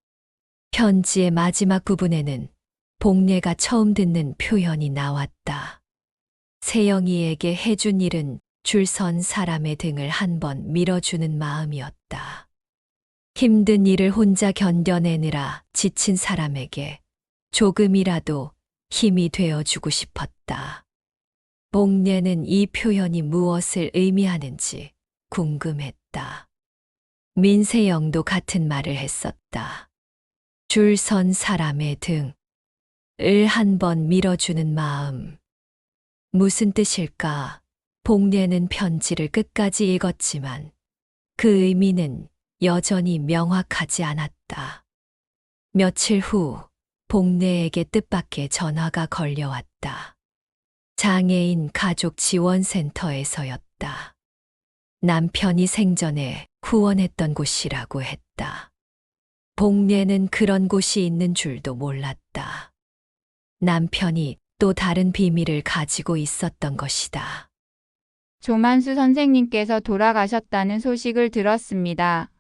편지의 마지막 부분에는 복례가 처음 듣는 표현이 나왔다. 세영이에게 해준 일은 줄 선 사람의 등을 한 번 밀어주는 마음이었다. 힘든 일을 혼자 견뎌내느라 지친 사람에게 조금이라도 힘이 되어주고 싶었다. 복례는 이 표현이 무엇을 의미하는지 궁금했다. 민세영도 같은 말을 했었다. 줄 선 사람의 등을 한 번 밀어주는 마음. 무슨 뜻일까? 복례는 편지를 끝까지 읽었지만 그 의미는 여전히 명확하지 않았다. 며칠 후 복례에게 뜻밖의 전화가 걸려왔다. 장애인 가족 지원센터에서였다. 남편이 생전에 후원했던 곳이라고 했다. 복례는 그런 곳이 있는 줄도 몰랐다. 남편이 또 다른 비밀을 가지고 있었던 것이다. 조만수 선생님께서 돌아가셨다는 소식을 들었습니다.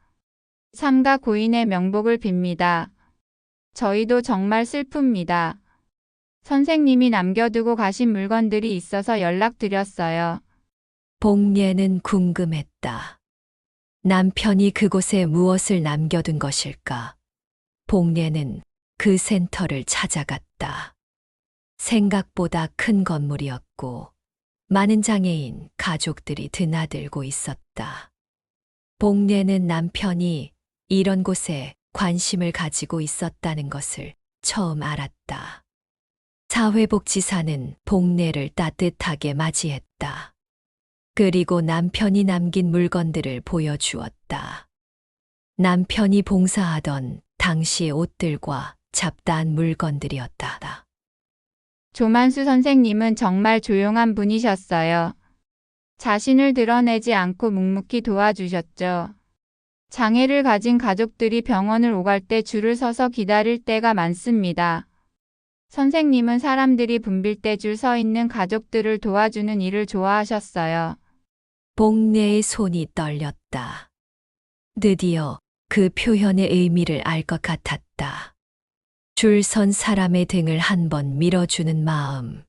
삼가 고인의 명복을 빕니다. 저희도 정말 슬픕니다. 선생님이 남겨두고 가신 물건들이 있어서 연락드렸어요. 복례는 궁금했다. 남편이 그곳에 무엇을 남겨둔 것일까? 복례는 그 센터를 찾아갔다. 생각보다 큰 건물이었고 많은 장애인 가족들이 드나들고 있었다. 복례는 남편이 이런 곳에 관심을 가지고 있었다는 것을 처음 알았다. 사회복지사는 복례를 따뜻하게 맞이했다. 그리고 남편이 남긴 물건들을 보여주었다. 남편이 봉사하던 당시의 옷들과 잡다한 물건들이었다. 조만수 선생님은 정말 조용한 분이셨어요. 자신을 드러내지 않고 묵묵히 도와주셨죠. 장애를 가진 가족들이 병원을 오갈 때 줄을 서서 기다릴 때가 많습니다. 선생님은 사람들이 붐빌 때 줄 서 있는 가족들을 도와주는 일을 좋아하셨어요. 복례의 손이 떨렸다. 드디어 그 표현의 의미를 알 것 같았다. 줄 선 사람의 등을 한 번 밀어주는 마음.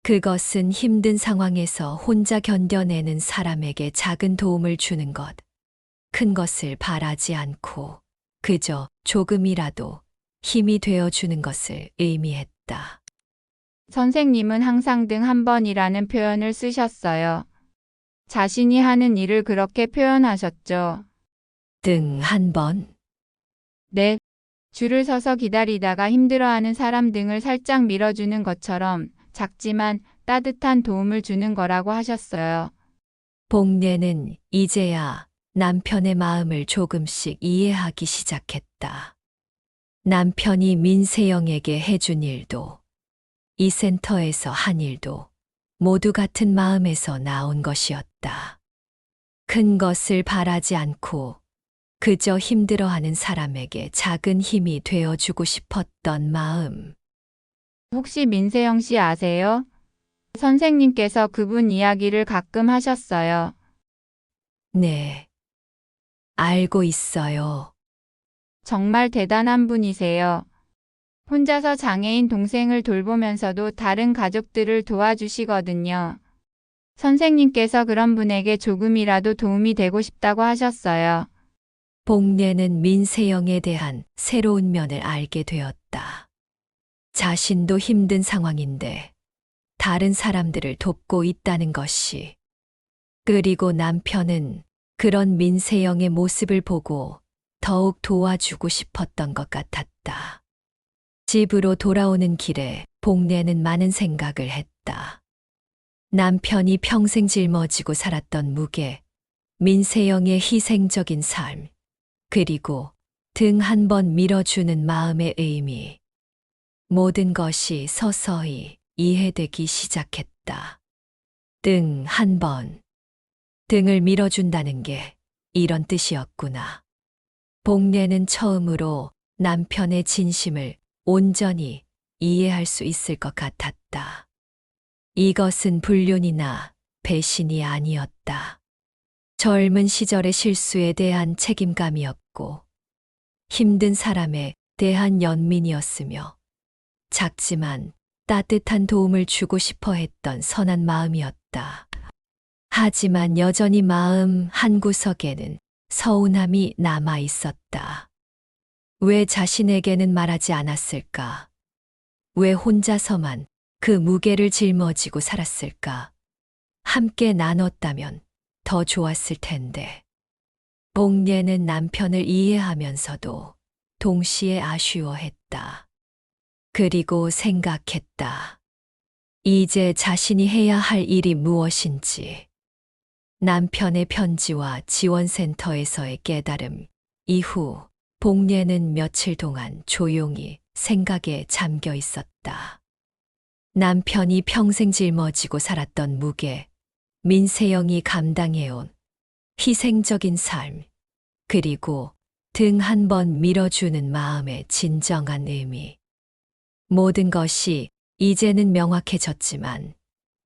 그것은 힘든 상황에서 혼자 견뎌내는 사람에게 작은 도움을 주는 것. 큰 것을 바라지 않고 그저 조금이라도 힘이 되어주는 것을 의미했다. 선생님은 항상 등 한 번이라는 표현을 쓰셨어요. 자신이 하는 일을 그렇게 표현하셨죠. 등 한 번. 네. 줄을 서서 기다리다가 힘들어하는 사람 등을 살짝 밀어주는 것처럼 작지만 따뜻한 도움을 주는 거라고 하셨어요. 복례는 이제야 남편의 마음을 조금씩 이해하기 시작했다. 남편이 민세영에게 해준 일도 이 센터에서 한 일도 모두 같은 마음에서 나온 것이었다. 큰 것을 바라지 않고 그저 힘들어하는 사람에게 작은 힘이 되어주고 싶었던 마음. 혹시 민세영 씨 아세요? 선생님께서 그분 이야기를 가끔 하셨어요. 네, 알고 있어요. 정말 대단한 분이세요. 혼자서 장애인 동생을 돌보면서도 다른 가족들을 도와주시거든요. 선생님께서 그런 분에게 조금이라도 도움이 되고 싶다고 하셨어요. 복례는 민세영에 대한 새로운 면을 알게 되었다. 자신도 힘든 상황인데 다른 사람들을 돕고 있다는 것이. 그리고 남편은 그런 민세영의 모습을 보고 더욱 도와주고 싶었던 것 같았다. 집으로 돌아오는 길에 복례는 많은 생각을 했다. 남편이 평생 짊어지고 살았던 무게, 민세영의 희생적인 삶, 그리고 등 한 번 밀어주는 마음의 의미. 모든 것이 서서히 이해되기 시작했다. 등 한 번. 등을 밀어준다는 게 이런 뜻이었구나. 복례는 처음으로 남편의 진심을 온전히 이해할 수 있을 것 같았다. 이것은 불륜이나 배신이 아니었다. 젊은 시절의 실수에 대한 책임감이었고, 힘든 사람에 대한 연민이었으며, 작지만 따뜻한 도움을 주고 싶어 했던 선한 마음이었다. 하지만 여전히 마음 한구석에는 서운함이 남아 있었다. 왜 자신에게는 말하지 않았을까? 왜 혼자서만 그 무게를 짊어지고 살았을까? 함께 나눴다면 더 좋았을 텐데. 복례는 남편을 이해하면서도 동시에 아쉬워했다. 그리고 생각했다. 이제 자신이 해야 할 일이 무엇인지. 남편의 편지와 지원센터에서의 깨달음 이후 복례는 며칠 동안 조용히 생각에 잠겨 있었다. 남편이 평생 짊어지고 살았던 무게, 민세영이 감당해온 희생적인 삶, 그리고 등 한 번 밀어주는 마음의 진정한 의미. 모든 것이 이제는 명확해졌지만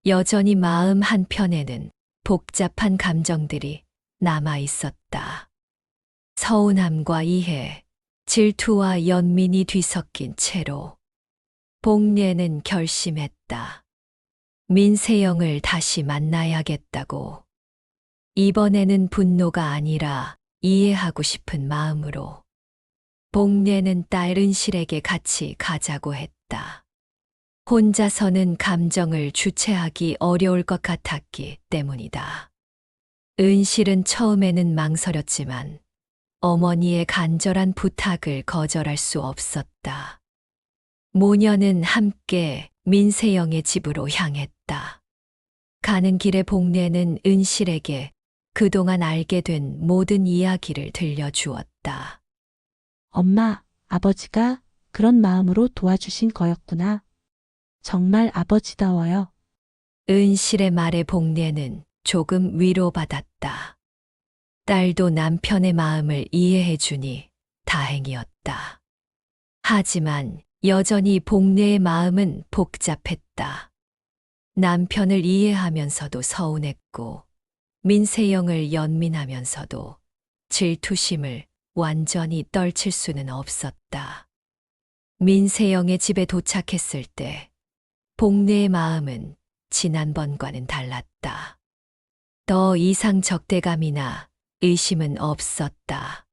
여전히 마음 한편에는 복잡한 감정들이 남아 있었다. 서운함과 이해, 질투와 연민이 뒤섞인 채로 복례는 결심했다. 민세영을 다시 만나야겠다고. 이번에는 분노가 아니라 이해하고 싶은 마음으로. 복례는 딸 은실에게 같이 가자고 했다. 혼자서는 감정을 주체하기 어려울 것 같았기 때문이다. 은실은 처음에는 망설였지만 어머니의 간절한 부탁을 거절할 수 없었다. 모녀는 함께 민세영의 집으로 향했다. 가는 길에 복례는 은실에게 그동안 알게 된 모든 이야기를 들려주었다. 엄마, 아버지가 그런 마음으로 도와주신 거였구나. 정말 아버지다워요. 은실의 말에 복례는 조금 위로받았다. 딸도 남편의 마음을 이해해주니 다행이었다. 하지만 여전히 복례의 마음은 복잡했다. 남편을 이해하면서도 서운했고, 민세영을 연민하면서도 질투심을 완전히 떨칠 수는 없었다. 민세영의 집에 도착했을 때 복례의 마음은 지난번과는 달랐다. 더 이상 적대감이나 의심은 없었다.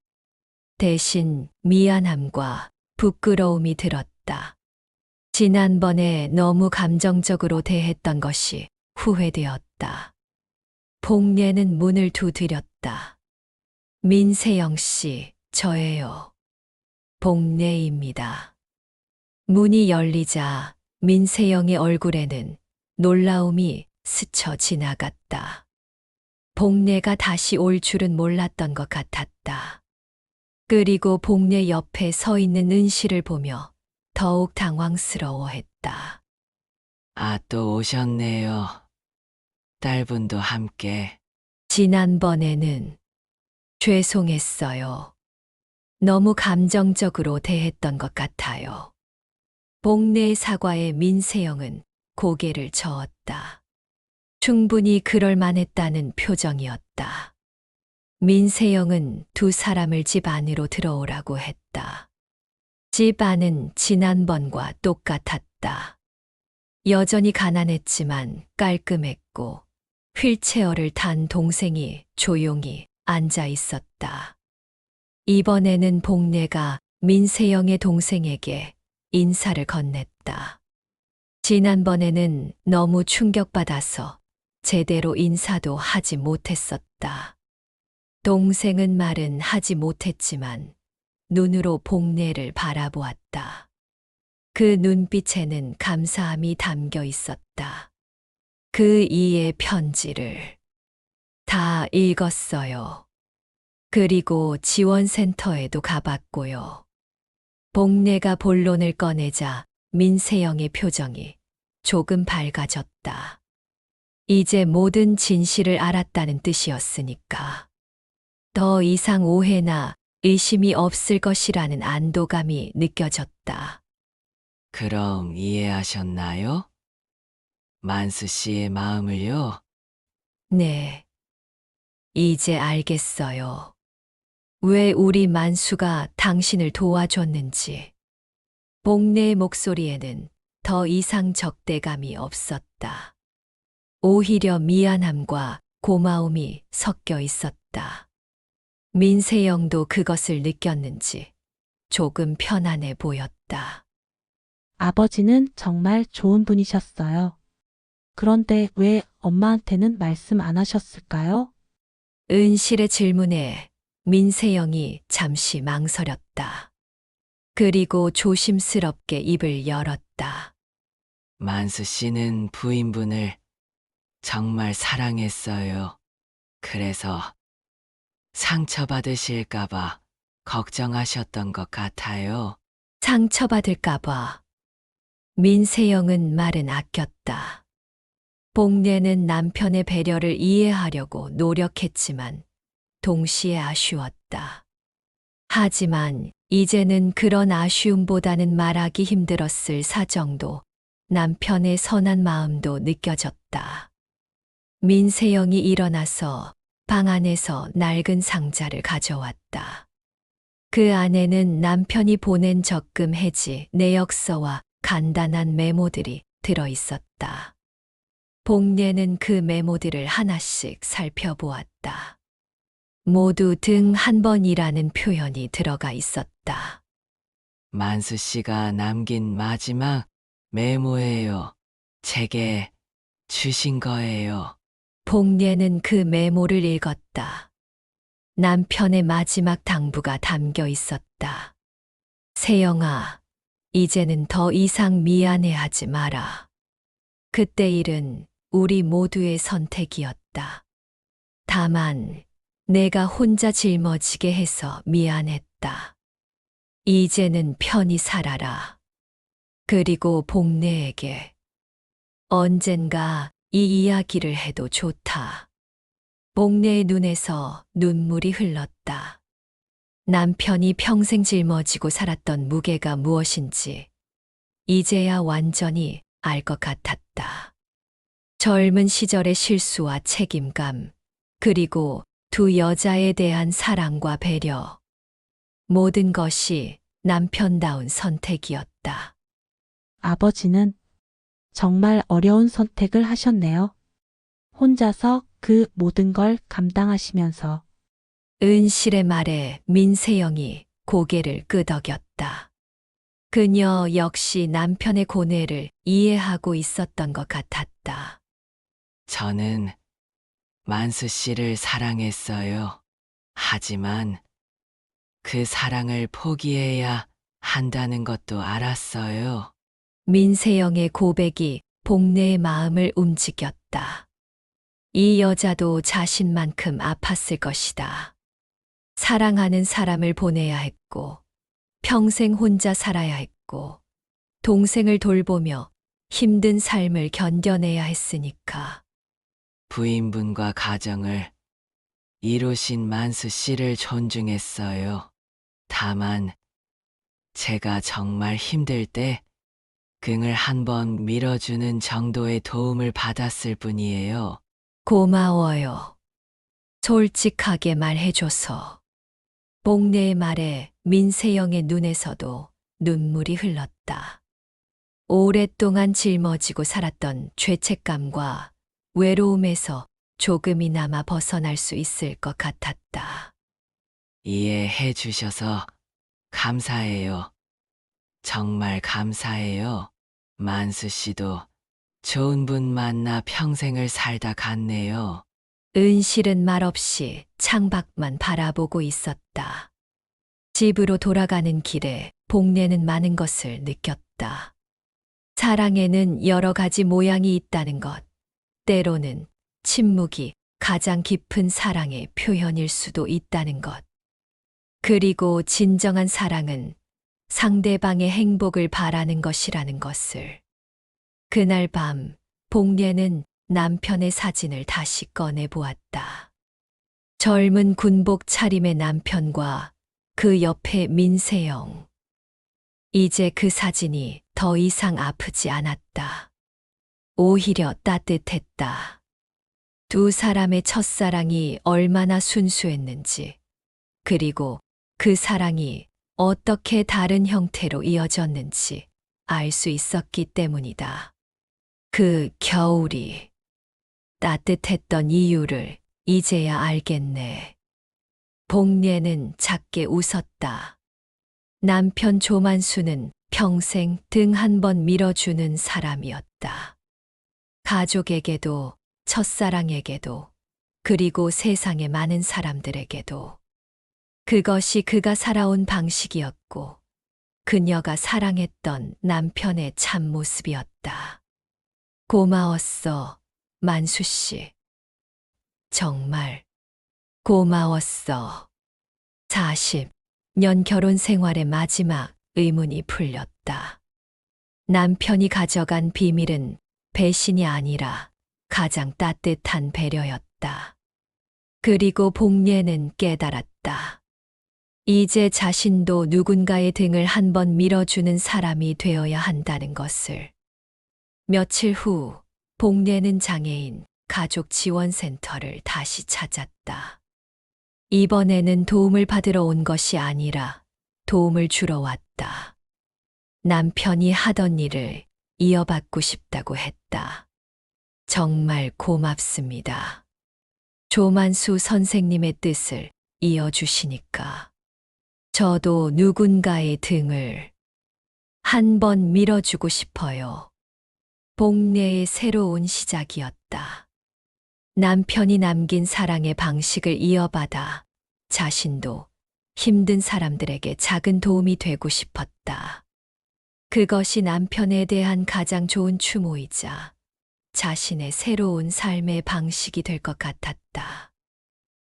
대신 미안함과 부끄러움이 들었다. 지난번에 너무 감정적으로 대했던 것이 후회되었다. 복례는 문을 두드렸다. 민세영 씨, 저예요. 복례입니다. 문이 열리자 민세영의 얼굴에는 놀라움이 스쳐 지나갔다. 복례가 다시 올 줄은 몰랐던 것 같았다. 그리고 복례 옆에 서 있는 은실을 보며 더욱 당황스러워했다. 아, 또 오셨네요. 딸분도 함께. 지난번에는 죄송했어요. 너무 감정적으로 대했던 것 같아요. 복례 사과에 민세영은 고개를 저었다. 충분히 그럴 만했다는 표정이었다. 민세영은 두 사람을 집 안으로 들어오라고 했다. 집 안은 지난번과 똑같았다. 여전히 가난했지만 깔끔했고 휠체어를 탄 동생이 조용히 앉아 있었다. 이번에는 복례가 민세영의 동생에게 인사를 건넸다. 지난번에는 너무 충격받아서 제대로 인사도 하지 못했었다. 동생은 말은 하지 못했지만 눈으로 복례를 바라보았다. 그 눈빛에는 감사함이 담겨 있었다. 그 이의 편지를 다 읽었어요. 그리고 지원센터에도 가봤고요. 복례가 본론을 꺼내자 민세영의 표정이 조금 밝아졌다. 이제 모든 진실을 알았다는 뜻이었으니까. 더 이상 오해나 의심이 없을 것이라는 안도감이 느껴졌다. 그럼 이해하셨나요? 만수 씨의 마음을요? 네. 이제 알겠어요. 왜 우리 만수가 당신을 도와줬는지. 복례의 목소리에는 더 이상 적대감이 없었다. 오히려 미안함과 고마움이 섞여 있었다. 민세영도 그것을 느꼈는지 조금 편안해 보였다. 아버지는 정말 좋은 분이셨어요. 그런데 왜 엄마한테는 말씀 안 하셨을까요? 은실의 질문에 민세영이 잠시 망설였다. 그리고 조심스럽게 입을 열었다. 만수 씨는 부인분을 정말 사랑했어요. 그래서 상처받으실까봐 걱정하셨던 것 같아요. 상처받을까봐. 민세영은 말은 아꼈다. 복례는 남편의 배려를 이해하려고 노력했지만 동시에 아쉬웠다. 하지만 이제는 그런 아쉬움보다는 말하기 힘들었을 사정도 남편의 선한 마음도 느껴졌다. 민세영이 일어나서 방 안에서 낡은 상자를 가져왔다. 그 안에는 남편이 보낸 적금 해지 내역서와 간단한 메모들이 들어 있었다. 복례는 그 메모들을 하나씩 살펴보았다. 모두 등 한 번이라는 표현이 들어가 있었다. 만수 씨가 남긴 마지막 메모예요. 제게 주신 거예요. 복례는 그 메모를 읽었다. 남편의 마지막 당부가 담겨 있었다. 세영아, 이제는 더 이상 미안해하지 마라. 그때 일은 우리 모두의 선택이었다. 다만 내가 혼자 짊어지게 해서 미안했다. 이제는 편히 살아라. 그리고 복례에게 언젠가 이 이야기를 해도 좋다. 복례의 눈에서 눈물이 흘렀다. 남편이 평생 짊어지고 살았던 무게가 무엇인지 이제야 완전히 알 것 같았다. 젊은 시절의 실수와 책임감, 그리고 두 여자에 대한 사랑과 배려. 모든 것이 남편다운 선택이었다. 아버지는 정말 어려운 선택을 하셨네요. 혼자서 그 모든 걸 감당하시면서 은실의 말에 민세영이 고개를 끄덕였다. 그녀 역시 남편의 고뇌를 이해하고 있었던 것 같았다. 저는 만수 씨를 사랑했어요. 하지만 그 사랑을 포기해야 한다는 것도 알았어요. 민세영의 고백이 복례의 마음을 움직였다. 이 여자도 자신만큼 아팠을 것이다. 사랑하는 사람을 보내야 했고, 평생 혼자 살아야 했고, 동생을 돌보며 힘든 삶을 견뎌내야 했으니까. 부인분과 가정을 이루신 만수 씨를 존중했어요. 다만 제가 정말 힘들 때 등을 한번 밀어주는 정도의 도움을 받았을 뿐이에요. 고마워요. 솔직하게 말해줘서. 복례의 말에 민세영의 눈에서도 눈물이 흘렀다. 오랫동안 짊어지고 살았던 죄책감과 외로움에서 조금이나마 벗어날 수 있을 것 같았다. 이해해 주셔서 감사해요. 정말 감사해요. 만수 씨도 좋은 분 만나 평생을 살다 갔네요. 은실은 말없이 창밖만 바라보고 있었다. 집으로 돌아가는 길에 복례는 많은 것을 느꼈다. 사랑에는 여러 가지 모양이 있다는 것. 때로는 침묵이 가장 깊은 사랑의 표현일 수도 있다는 것. 그리고 진정한 사랑은 상대방의 행복을 바라는 것이라는 것을. 그날 밤, 복례는 남편의 사진을 다시 꺼내 보았다. 젊은 군복 차림의 남편과 그 옆에 민세영. 이제 그 사진이 더 이상 아프지 않았다. 오히려 따뜻했다. 두 사람의 첫사랑이 얼마나 순수했는지, 그리고 그 사랑이 어떻게 다른 형태로 이어졌는지 알 수 있었기 때문이다. 그 겨울이 따뜻했던 이유를 이제야 알겠네. 복례는 작게 웃었다. 남편 조만수는 평생 등 한 번 밀어주는 사람이었다. 가족에게도, 첫사랑에게도, 그리고 세상의 많은 사람들에게도. 그것이 그가 살아온 방식이었고, 그녀가 사랑했던 남편의 참모습이었다. 고마웠어, 만수 씨. 정말 고마웠어. 40년 결혼 생활의 마지막 의문이 풀렸다. 남편이 가져간 비밀은 배신이 아니라 가장 따뜻한 배려였다. 그리고 복례는 깨달았다. 이제 자신도 누군가의 등을 한번 밀어주는 사람이 되어야 한다는 것을. 며칠 후, 복례는 장애인 가족지원센터를 다시 찾았다. 이번에는 도움을 받으러 온 것이 아니라 도움을 주러 왔다. 남편이 하던 일을 이어받고 싶다고 했다. 정말 고맙습니다. 조만수 선생님의 뜻을 이어주시니까. 저도 누군가의 등을 한번 밀어주고 싶어요. 복례의 새로운 시작이었다. 남편이 남긴 사랑의 방식을 이어받아 자신도 힘든 사람들에게 작은 도움이 되고 싶었다. 그것이 남편에 대한 가장 좋은 추모이자 자신의 새로운 삶의 방식이 될 것 같았다.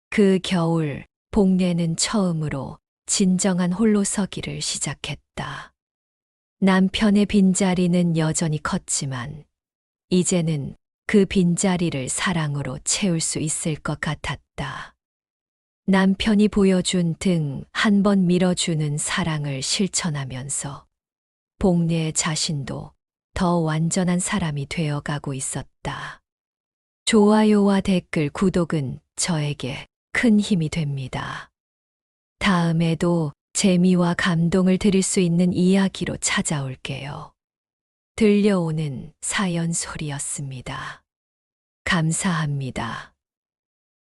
그 겨울, 복례는 처음으로 진정한 홀로서기를 시작했다. 남편의 빈자리는 여전히 컸지만 이제는 그 빈자리를 사랑으로 채울 수 있을 것 같았다. 남편이 보여준 등 한 번 밀어주는 사랑을 실천하면서 복례 자신도 더 완전한 사람이 되어가고 있었다. 좋아요와 댓글, 구독은 저에게 큰 힘이 됩니다. 다음에도 재미와 감동을 드릴 수 있는 이야기로 찾아올게요. 들려오는 사연 소리였습니다. 감사합니다.